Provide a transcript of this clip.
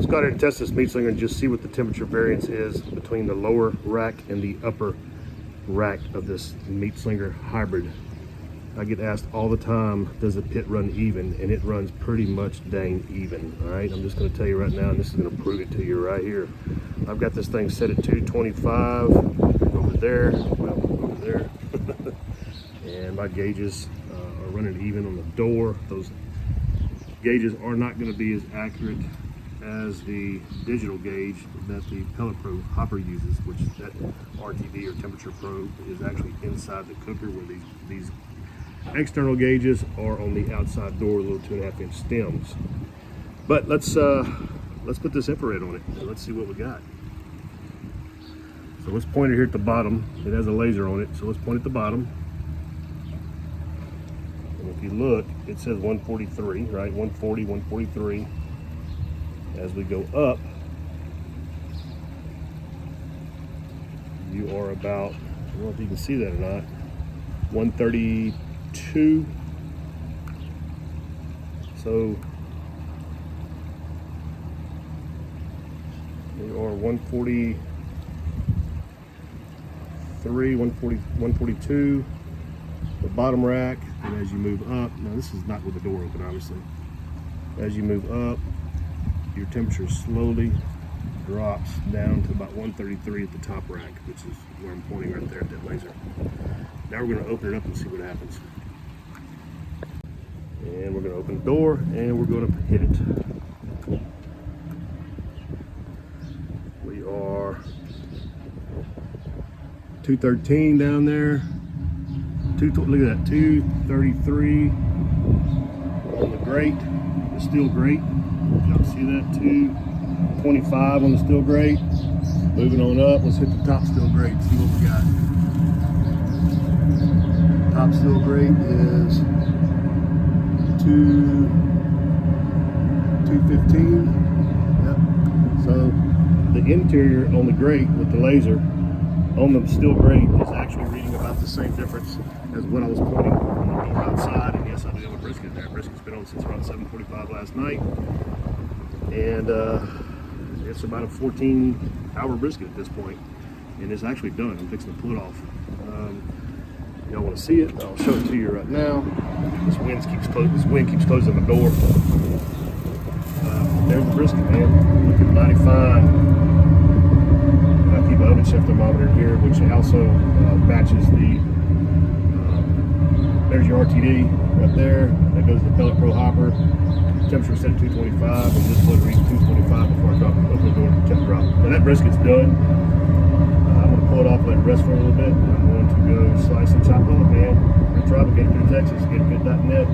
Let's go ahead and test this meat slinger and just see what the temperature variance is between the lower rack and the upper rack of this meat slinger hybrid. I get asked all the time, does the pit run even? And it runs pretty much dang even. All right, I'm just going to tell you right now, and this is going to prove it to you right here. I've got this thing set at 225 over there, well, over there. And my gauges are running even on the door. Those gauges are not going to be as accurate as the digital gauge that the Pellet Pro hopper uses, which that RTV or temperature probe is actually inside the cooker, where these external gauges are on the outside door, little 2.5-inch stems. But let's put this infrared on it and let's see what we got. So let's point it here at the bottom. It has a laser on it, so let's point at the bottom. And if you look, it says 143, right? 140, 143. As we go up, you are about, I don't know if you can see that or not, 132. So we are 143, 140, 142. The bottom rack, and as you move up, now this is not with the door open, obviously. As you move up, your temperature slowly drops down to about 133 at the top rack, which is where I'm pointing right there at that laser. Now we're going to open it up and see what happens. And we're going to open the door and we're going to hit it. We are 213 down there. Look at that, 233 on the grate, the steel grate. Y'all see that? 225 on the steel grate. Moving on up, let's hit the top steel grate, see what we got. Top steel grate is 215. Yep. So the interior on the grate with the laser on the steel grate is actually reading about the same difference as what I was pointing on the door outside. And yes, I do have a brisket there. Brisket's been on since around 7:45 last night. And it's about a 14-hour brisket at this point, and it's actually done. I'm fixing to pull it off. Y'all want to see it? I'll show it to you right now. This wind keeps closing the door. There's the brisket, man. Looking mighty fine. I keep an oven shift thermometer here, which also matches the. There's your RTD right there. That goes to the Pellet Pro hopper. Temperature set at 225, and this one reads 225 before I open the door and temp drop. Now that brisket's done. I'm going to pull it off, let it rest for a little bit, and I'm going to go slice and chop up, man. Good job, Gator Texas, GatorPit.net.